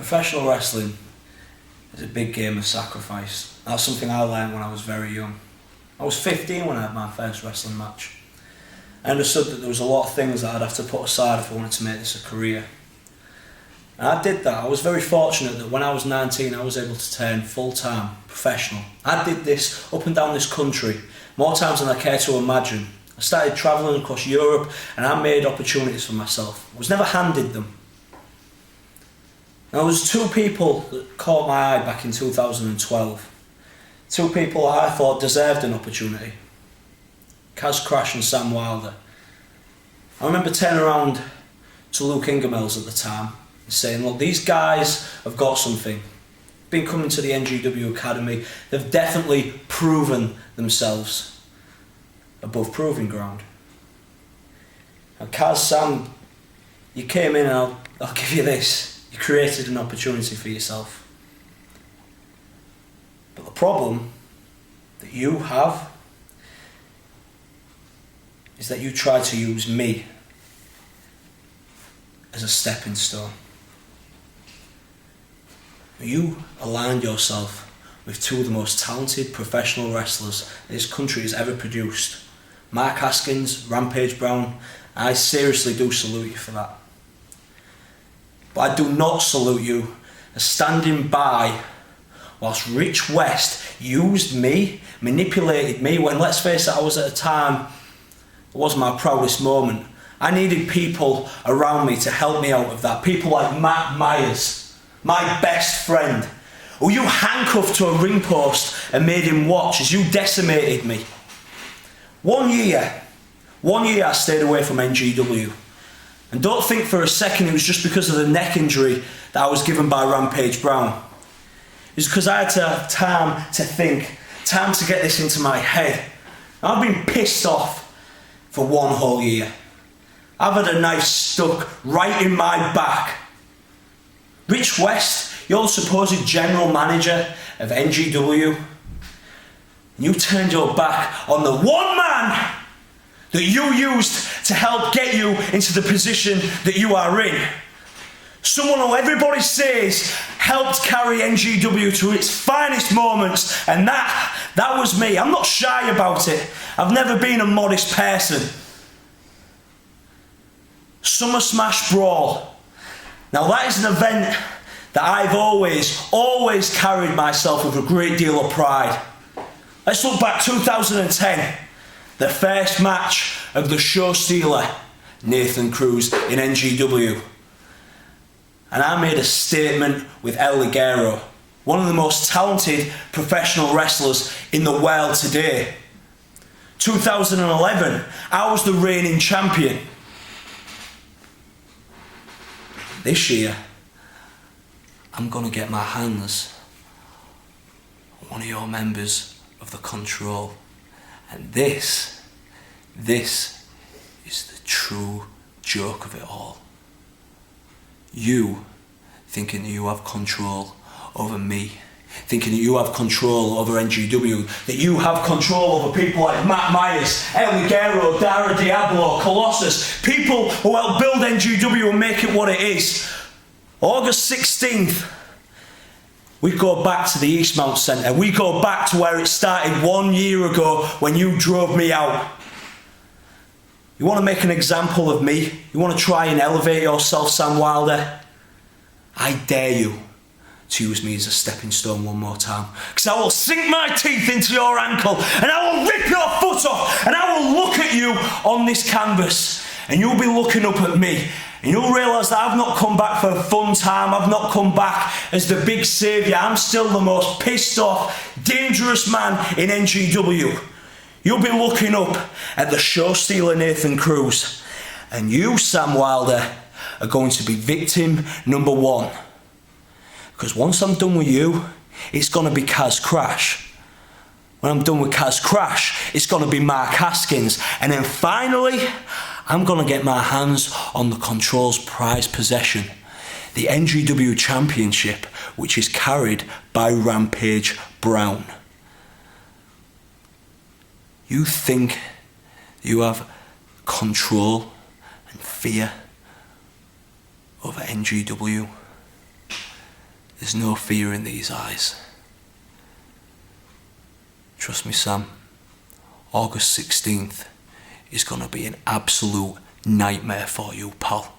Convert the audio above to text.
Professional wrestling is a big game of sacrifice. That's something I learned when I was very young. I was 15 when I had my first wrestling match. I understood that there was a lot of things that I'd have to put aside if I wanted to make this a career. And I did that. I was very fortunate that when I was 19 I was able to turn full-time professional. I did this up and down this country more times than I care to imagine. I started travelling across Europe and I made opportunities for myself. I was never handed them. Now, there was two people that caught my eye back in 2012. Two people that I thought deserved an opportunity. Kaz Crash and Sam Wilder. I remember turning around to Luke Ingemels at the time and saying, look, these guys have got something. Been coming to the NGW Academy, they've definitely proven themselves above proving ground. Now, Kaz, Sam, you came in and I'll give you this. You created an opportunity for yourself. But the problem that you have is that you try to use me as a stepping stone. You aligned yourself with two of the most talented professional wrestlers this country has ever produced. Mark Haskins, Rampage Brown. I seriously do salute you for that. But I do not salute you as standing by whilst Rich West used me, manipulated me, when, let's face it, I was at a time, it wasn't my proudest moment. I needed people around me to help me out of that. People like Matt Myers, my best friend, who you handcuffed to a ring post and made him watch as you decimated me. 1 year I stayed away from NGW. And don't think for a second it was just because of the neck injury that I was given by Rampage Brown. It was because I had to have time to think, time to get this into my head. I've been pissed off for 1 whole year. I've had a knife stuck right in my back. Rich West, you're the supposed general manager of NGW. You turned your back on the one man that you used to help get you into the position that you are in. Someone who everybody says helped carry NGW to its finest moments, and that was me. I'm not shy about it. I've never been a modest person. Summer Smash Brawl. Now that is an event that I've always carried myself with a great deal of pride. Let's look back 2010. The first match of the show stealer, Nathan Cruz, in NGW. And I made a statement with El Ligero, one of the most talented professional wrestlers in the world today. 2011, I was the reigning champion. This year, I'm going to get my hands on one of your members of the Control. And this is the true joke of it all. You thinking that you have control over me, thinking that you have control over NGW, that you have control over people like Matt Myers, El Ligero, Dara Diablo, Colossus, people who helped build NGW and make it what it is. August 16th, we go back to the Eastmount Centre. We go back to where it started 1 year ago when you drove me out. You want to make an example of me? You want to try and elevate yourself, Sam Wilder? I dare you to use me as a stepping stone one more time. Because I will sink my teeth into your ankle and I will rip your foot off and I will look at you on this canvas and you'll be looking up at me. And you'll realise that I've not come back for a fun time. I've not come back as the big saviour. I'm still the most pissed off, dangerous man in NGW. You'll be looking up at the show stealer Nathan Cruz. And you, Sam Wilder, are going to be victim number 1. Because once I'm done with you, it's going to be Kaz Crash. When I'm done with Kaz Crash, it's going to be Mark Haskins. And then finally, I'm going to get my hands on the Control's prized possession, the NGW Championship, which is carried by Rampage Brown. You think you have control and fear over NGW? There's no fear in these eyes. Trust me, Sam, August 16th is gonna be an absolute nightmare for you, pal.